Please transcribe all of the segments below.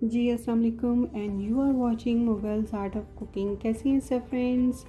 जी अस्सलाम वालेकुम and you are watching Mughals art of cooking. कैसी हैं सब friends.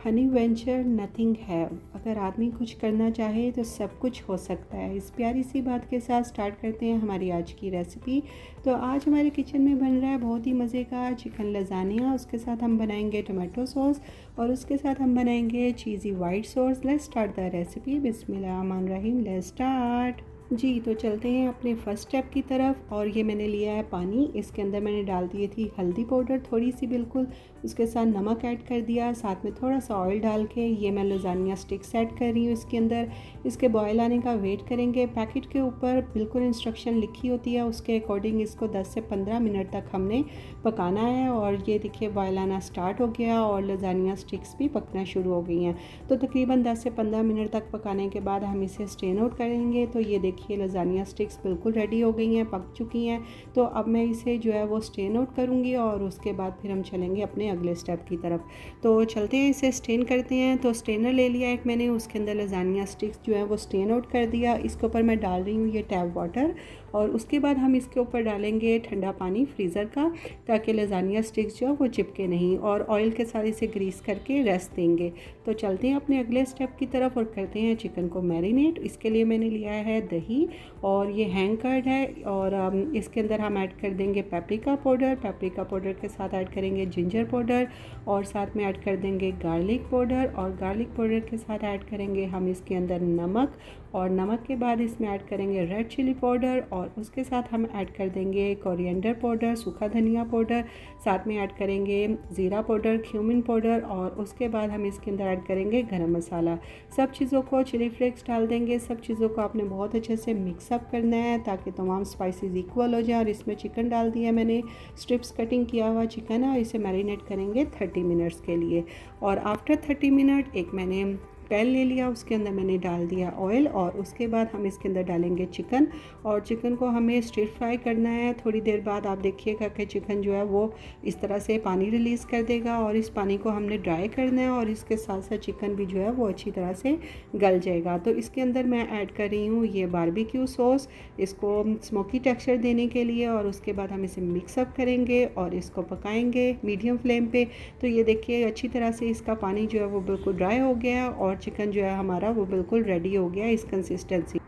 Honey venture nothing have. अगर आदमी कुछ करना चाहे तो सब कुछ हो सकता है। इस प्यारी सी बात के साथ स्टार्ट करते हैं हमारी आज की रेसिपी। तो आज हमारे किचन में बन रहा है बहुत ही मज़े का चिकन लजानिया। उसके साथ हम बनाएंगे टमाटो सॉस और उसके साथ हम बनाएंगे cheesy white sauce. Let's start the recipe. बिस्मिल्लाहिर्रहमानिर्रहीम। Let's start. जी तो चलते हैं अपने फर्स्ट स्टेप की तरफ। और ये मैंने लिया है पानी। इसके अंदर मैंने डाल दी थी हल्दी पाउडर थोड़ी सी बिल्कुल। उसके साथ नमक ऐड कर दिया, साथ में थोड़ा सा ऑयल डाल के ये मैं लजानिया स्टिक्स ऐड कर रही हूँ इसके अंदर। इसके बॉयल आने का वेट करेंगे। पैकेट के ऊपर बिल्कुल इंस्ट्रक्शन लिखी होती है, उसके अकॉर्डिंग इसको 10 से 15 मिनट तक हमने पकाना है। और ये देखिए बॉयल आना स्टार्ट हो गया और लजानिया स्टिक्स भी पकना शुरू हो गई हैं। तो तकरीबन 10 से 15 मिनट तक पकाने के बाद हम इसे स्ट्रेन आउट करेंगे। तो ये देखिए लजानिया स्टिक्स बिल्कुल रेडी हो गई हैं, पक चुकी हैं। तो अब मैं इसे जो है वो स्ट्रेन आउट करूँगी और उसके बाद फिर हम चलेंगे अपने अगले स्टेप की तरफ। तो चलते हैं, इसे स्ट्रेन करते हैं। तो स्ट्रेनर ले लिया एक मैंने, उसके अंदर लजानिया स्टिक्स जो है वो स्ट्रेन आउट कर दिया। इसके ऊपर मैं डाल रही हूँ ये टैप वाटर और उसके बाद हम इसके ऊपर डालेंगे ठंडा पानी फ्रीज़र का, ताकि लजानिया स्टिक्स जो है वो चिपके नहीं। और ऑयल के साथ इसे ग्रीस करके रेस्ट देंगे। तो चलते हैं अपने अगले स्टेप की तरफ और करते हैं चिकन को मैरिनेट। इसके लिए मैंने लिया है दही और ये हैंग कर्ड है। और इसके अंदर हम ऐड कर देंगे पेपरिका पाउडर के साथ ऐड करेंगे जिंजर पाउडर और साथ में ऐड कर देंगे गार्लिक पाउडर। और गार्लिक पाउडर के साथ ऐड करेंगे हम इसके अंदर नमक और नमक के बाद इसमें ऐड करेंगे रेड चिली पाउडर और उसके साथ हम ऐड कर देंगे कोरिएंडर पाउडर, सूखा धनिया पाउडर, साथ में ऐड करेंगे ज़ीरा पाउडर, क्यूमिन पाउडर और उसके बाद हम इसके अंदर ऐड करेंगे गरम मसाला। सब चीज़ों को चिली फ्लेक्स डाल देंगे। सब चीज़ों को आपने बहुत अच्छे से मिक्सअप करना है ताकि तमाम स्पाइसेस इक्वल हो जाए। और इसमें चिकन डाल दिया मैंने, स्ट्रिप्स कटिंग किया हुआ चिकन है और इसे मैरिनेट करेंगे 30 मिनट्स के लिए। और आफ्टर 30 मिनट एक मैंने पैन ले लिया, उसके अंदर मैंने डाल दिया ऑयल और उसके बाद हम इसके अंदर डालेंगे चिकन। और चिकन को हमें स्टिर फ्राई करना है। थोड़ी देर बाद आप देखिएगा कि चिकन जो है वो इस तरह से पानी रिलीज़ कर देगा और इस पानी को हमने ड्राई करना है और इसके साथ साथ चिकन भी जो है वो अच्छी तरह से गल जाएगा। तो इसके अंदर मैं ऐड कर रही हूँ ये बारबेक्यू सॉस, इसको स्मोकी टेक्सचर देने के लिए। और उसके बाद हम इसे मिक्सअप करेंगे और इसको पकाएंगे मीडियम फ्लेम पे। तो ये देखिए अच्छी तरह से इसका पानी जो है वो बिल्कुल ड्राई हो गया और चिकन जो है हमारा वो बिल्कुल रेडी हो गया इस कंसिस्टेंसी।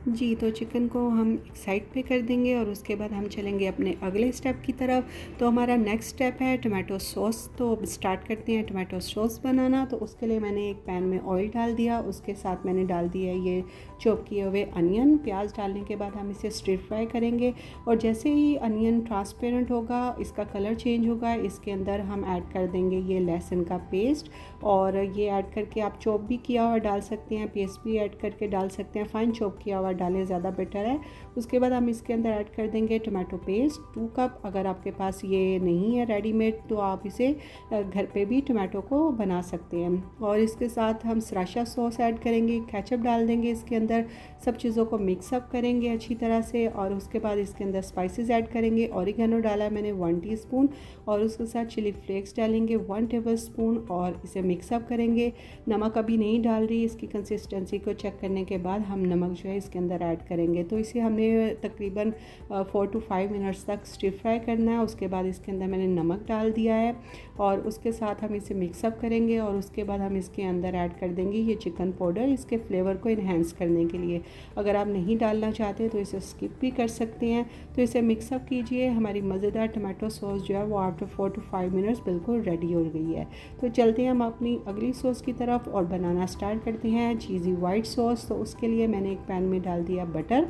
जी तो चिकन को हम एक साइड पे कर देंगे और उसके बाद हम चलेंगे अपने अगले स्टेप की तरफ। तो हमारा नेक्स्ट स्टेप है टमाटो सॉस। तो स्टार्ट करते हैं टमाटो सॉस बनाना। तो उसके लिए मैंने एक पैन में ऑयल डाल दिया, उसके साथ मैंने डाल दिया ये चॉप किए हुए अनियन। प्याज डालने के बाद हम इसे स्टिर फ्राई करेंगे और जैसे ही अनियन ट्रांसपेरेंट होगा, इसका कलर चेंज होगा, इसके अंदर हम ऐड कर देंगे ये लहसुन का पेस्ट। और ये ऐड करके आप चॉप भी किया हुआ डाल सकते हैं, पेस्ट भी ऐड करके डाल सकते हैं, फाइन चॉप किया हुआ डालें ज़्यादा बेटर है। उसके बाद हम इसके अंदर ऐड कर देंगे टमाटो पेस्ट 2 कप। अगर आपके पास ये नहीं है रेडीमेड तो आप इसे घर पे भी टमाटो को बना सकते हैं। और इसके साथ हम सराशा सॉस ऐड करेंगे, केचप डाल देंगे इसके अंदर। सब चीज़ों को मिक्सअप करेंगे अच्छी तरह से और उसके बाद इसके अंदर स्पाइसेस ऐड करेंगे। ऑरिगेनो डाला है मैंने 1 टीस्पून और उसके साथ चिली फ्लेक्स डालेंगे 1 टेबलस्पून और इसे मिक्सअप करेंगे। नमक अभी नहीं डाल रही, इसकी कंसिस्टेंसी को चेक करने के बाद हम नमक जो है इसके अंदर ऐड करेंगे। तो इसे हमने तकरीबन 4 to 5 मिनट्स तक स्टिर फ्राई करना है। उसके बाद इसके अंदर मैंने नमक डाल दिया है और उसके साथ हम इसे मिक्सअप करेंगे और उसके बाद हम इसके अंदर ऐड कर देंगे ये चिकन पाउडर, इसके फ्लेवर को इन्हेंस करने के लिए। अगर आप नहीं डालना चाहते तो इसे स्किप भी कर सकते हैं। तो इसे मिक्सअप कीजिए। हमारी मज़ेदार टमाटो सॉस जो है वो आफ्टर 4 to 5 मिनट्स बिल्कुल रेडी हो गई है। तो चलते हैं हम अपनी अगली सॉस की तरफ और बनाना स्टार्ट करते हैं चीज़ी वाइट सॉस। तो उसके लिए मैंने एक पैन में डाल दिया बटर,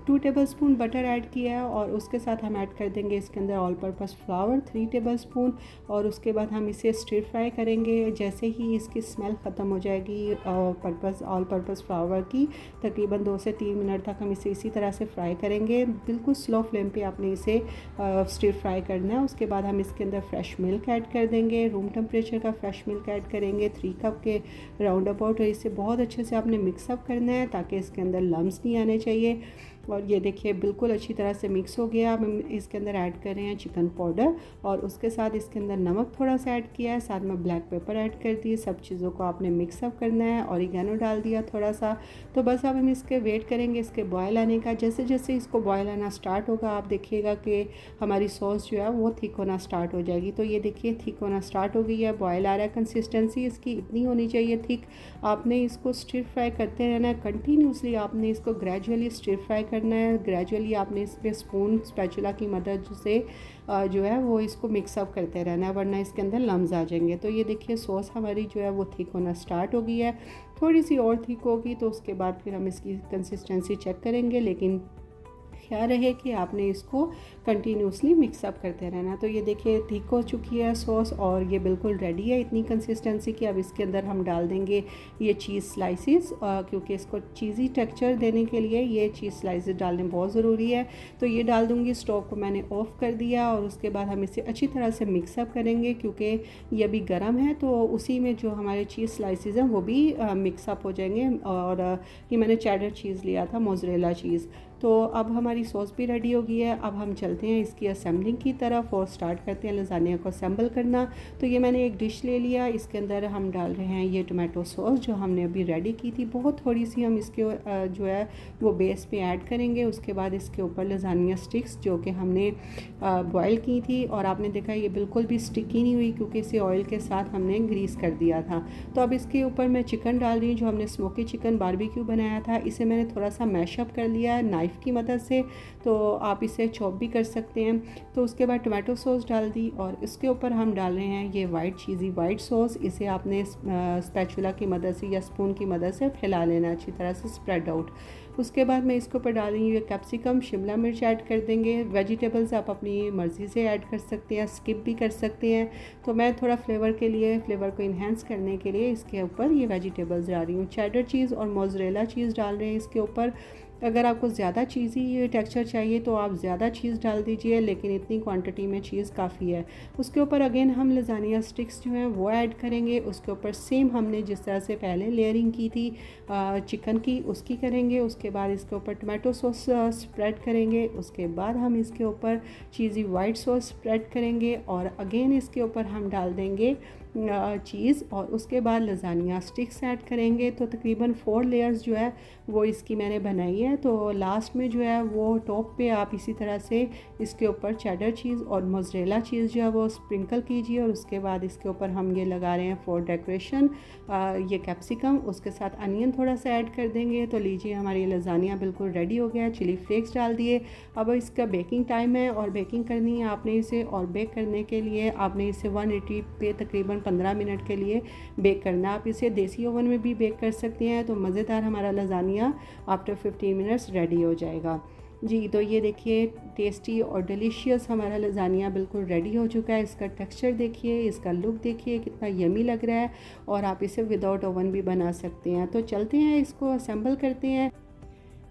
2 टेबलस्पून बटर ऐड किया है और उसके साथ हम ऐड कर देंगे इसके अंदर ऑल पर्पस फ्लावर 3 टेबलस्पून। और उसके बाद हम इसे स्टिर फ्राई करेंगे। जैसे ही इसकी स्मेल ख़त्म हो जाएगी ऑल पर्पस फ्लावर की, तकरीबन 2 से 3 मिनट तक हम इसे इसी तरह से फ्राई करेंगे। बिल्कुल स्लो फ्लेम पे आपने इसे स्टिर फ्राई करना है। उसके बाद हम इसके अंदर फ्रेश मिल्क ऐड कर देंगे, रूम टेम्परेचर का फ्रेश मिल्क ऐड करेंगे 3 कप के राउंड अबाउट। और इसे बहुत अच्छे से आपने मिक्सअप करना है ताकि इसके अंदर लम्स नहीं आने चाहिए। और ये देखिए बिल्कुल अच्छी तरह से मिक्स हो गया। अब हम इसके अंदर ऐड कर रहे हैं चिकन पाउडर और उसके साथ इसके अंदर नमक थोड़ा सा ऐड किया है, साथ में ब्लैक पेपर ऐड कर दिए। सब चीज़ों को आपने मिक्सअप करना है। ऑरिगेनो डाल दिया थोड़ा सा। तो बस अब हम इसके वेट करेंगे इसके बॉयल आने का। जैसे जैसे इसको बॉयल आना स्टार्ट होगा आप देखिएगा कि हमारी सॉस जो है वो थिक होना स्टार्ट हो जाएगी। तो ये देखिए थिक होना स्टार्ट हो गई है, बॉयल आ रहा है। कंसिस्टेंसी इसकी इतनी होनी चाहिए थिक। आपने इसको स्टिर फ्राई करते रहना है कंटिन्यूसली। आपने इसको ग्रेजुअली स्टिर फ्राई करना है। ग्रेजुअली आपने इसमें स्पून स्पैचुला की मदद से जो है वो इसको मिक्सअप करते रहना है, वरना इसके अंदर लम्स आ जाएंगे। तो ये देखिए सॉस हमारी जो है वो थिक होना स्टार्ट हो गई है। थोड़ी सी और थिक होगी तो उसके बाद फिर हम इसकी कंसिस्टेंसी चेक करेंगे, लेकिन ख्याल रहे कि आपने इसको कंटिन्यूसली मिक्सअप करते रहना। तो ये देखिए थिक हो चुकी है सॉस और ये बिल्कुल रेडी है इतनी कंसिस्टेंसी की। अब इसके अंदर हम डाल देंगे ये चीज़ स्लाइसिस, क्योंकि इसको चीज़ी टेक्सचर देने के लिए ये चीज़ स्लाइसिस डालने बहुत ज़रूरी है। तो ये डाल दूँगी। स्टोव को मैंने ऑफ़ कर दिया और उसके बाद हम इसे अच्छी तरह से मिक्सअप करेंगे, क्योंकि ये अभी गर्म है तो उसी में जो हमारे चीज़ स्लाइसिस हैं वो भी मिक्सअप हो जाएंगे। और ये मैंने चेडर चीज़ लिया था, मोज़रेला चीज़। तो अब हमारी सॉस भी रेडी हो गई है। अब हम चलते हैं इसकी असेंबलिंग की तरफ और स्टार्ट करते हैं लजानिया को असेंबल करना। तो ये मैंने एक डिश ले लिया, इसके अंदर हम डाल रहे हैं ये टोमेटो सॉस जो हमने अभी रेडी की थी। बहुत थोड़ी सी हम इसके जो है वो बेस पे ऐड करेंगे। उसके बाद इसके ऊपर लजानिया स्टिक्स जो कि हमने बॉयल की थी, और आपने देखा ये बिल्कुल भी स्टिकी नहीं हुई क्योंकि इसे ऑयल के साथ हमने ग्रीस कर दिया था। तो अब इसके ऊपर मैं चिकन डाल रही हूँ जो हमने स्मोकी चिकन बारबेक्यू बनाया था। इसे मैंने थोड़ा सा मैशअप कर लिया है नाइफ़ की मदद से, तो आप इसे चॉप भी कर सकते हैं। तो उसके बाद टोमेटो सॉस डाल दी और इसके ऊपर हम डाल रहे हैं ये वाइट चीज़ी वाइट सॉस। इसे आपने स्पैचुला की मदद से या स्पून की मदद से फैला लेना अच्छी तरह से स्प्रेड आउट। उसके बाद मैं इसके ऊपर डाल रही हूँ ये कैप्सिकम, शिमला मिर्च ऐड कर देंगे। वेजिटेबल्स आप अपनी मर्ज़ी से ऐड कर सकते हैं, स्किप भी कर सकते हैं। तो मैं थोड़ा फ्लेवर को इन्हेंस करने के लिए इसके ऊपर ये वेजिटेबल्स डाल रही हूँ। चेडर चीज़ और मोज़रेला चीज़ डाल रहे हैं इसके ऊपर। अगर आपको ज़्यादा चीज़ी टेक्सचर चाहिए तो आप ज़्यादा चीज़ डाल दीजिए, लेकिन इतनी क्वांटिटी में चीज़ काफ़ी है। उसके ऊपर अगेन हम लजानिया स्टिक्स जो हैं वो ऐड करेंगे। उसके ऊपर सेम हमने जिस तरह से पहले लेयरिंग की थी चिकन की उसकी करेंगे। उसके बाद इसके ऊपर टोमेटो सॉस स्प्रेड करेंगे। उसके बाद हम इसके ऊपर चीज़ी वाइट सॉस स्प्रेड करेंगे और अगेन इसके ऊपर हम डाल देंगे चीज़ और उसके बाद लजानिया स्टिक्स ऐड करेंगे। तो तकरीबन 4 लेयर्स जो है वो इसकी मैंने बनाई है। तो लास्ट में जो है वो टॉप पे आप इसी तरह से इसके ऊपर चेडर चीज़ और मोज़रेला चीज़ जो है वो स्प्रिंकल कीजिए। और उसके बाद इसके ऊपर हम ये लगा रहे हैं फॉर डेकोरेशन ये कैप्सिकम, उसके साथ अनियन थोड़ा सा ऐड कर देंगे। तो लीजिए हमारी लजानिया बिल्कुल रेडी हो गया। चिली फ्लेक्स डाल दिए। अब इसका बेकिंग टाइम है और बेकिंग करनी है आपने इसे, और बेक करने के लिए आपने इसे 180 पे तकरीबन 15 मिनट के लिए बेक करना। आप इसे देसी ओवन में भी बेक कर सकते हैं। तो मज़ेदार हमारा लजानिया आफ्टर 15 मिनट्स रेडी हो जाएगा जी। तो ये देखिए टेस्टी और डिलीशियस हमारा लजानिया बिल्कुल रेडी हो चुका है। इसका टेक्सचर देखिए, इसका लुक देखिए कितना यमी लग रहा है। और आप इसे विदाउट ओवन भी बना सकते हैं। तो चलते हैं इसको असेंबल करते हैं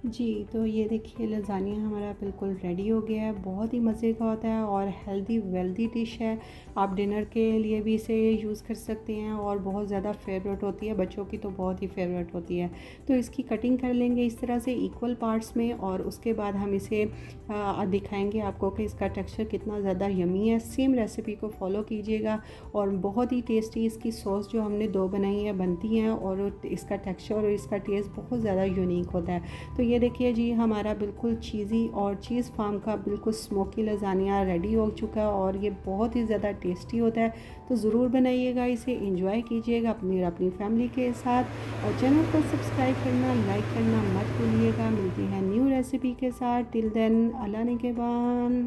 जी। तो ये देखिए लजानिया हमारा बिल्कुल रेडी हो गया है। बहुत ही मज़े का होता है और हेल्दी वेल्दी डिश है। आप डिनर के लिए भी इसे यूज़ कर सकते हैं और बहुत ज़्यादा फेवरेट होती है, बच्चों की तो बहुत ही फेवरेट होती है। तो इसकी कटिंग कर लेंगे इस तरह से इक्वल पार्ट्स में और उसके बाद हम इसे दिखाएंगे आपको कि इसका टेक्सचर कितना ज़्यादा यमी है। सेम रेसिपी को फॉलो कीजिएगा और बहुत ही टेस्टी इसकी सॉस जो हमने दो बनाई है बनती हैं और इसका टेक्सचर और इसका टेस्ट बहुत ज़्यादा यूनिक होता है। तो ये देखिए जी हमारा बिल्कुल चीज़ी और चीज़ फार्म का बिल्कुल स्मोकी लजानिया रेडी हो चुका है और ये बहुत ही ज़्यादा टेस्टी होता है। तो ज़रूर बनाइएगा, इसे एंजॉय कीजिएगा अपनी फैमिली के साथ। और चैनल को सब्सक्राइब करना, लाइक करना मत भूलिएगा। मिलती है न्यू रेसिपी के साथ। टिल देन अल्लाह निगहबान।